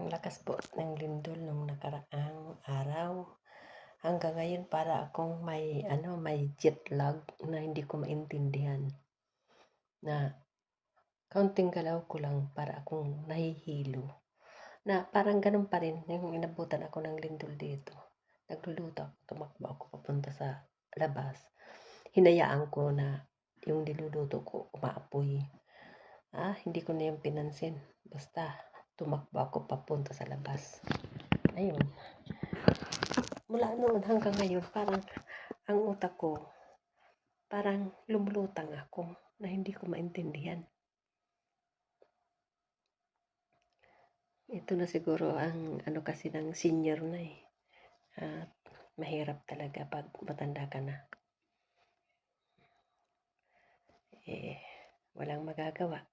Ang lakas po ng lindol nung nakaraang araw. Hanggang ngayon para akong may jet lag na hindi ko maintindihan. Na kaunting galaw ko lang para akong nahihilo. Na parang ganun pa rin yung inabutan ako ng lindol dito. Nagluluto ako, tumakbo ako papunta sa labas. Hinayaan ko na yung niluluto ko umaapoy. Hindi ko na yung pinansin. Basta tumakbo ako papunta sa labas. Ayun. Mula noon hanggang ngayon, parang ang utak ko, parang lumulutang ako na hindi ko maintindihan. Ito na siguro ang kasi ng senior na eh. Mahirap talaga pag matanda ka na. Walang magagawa.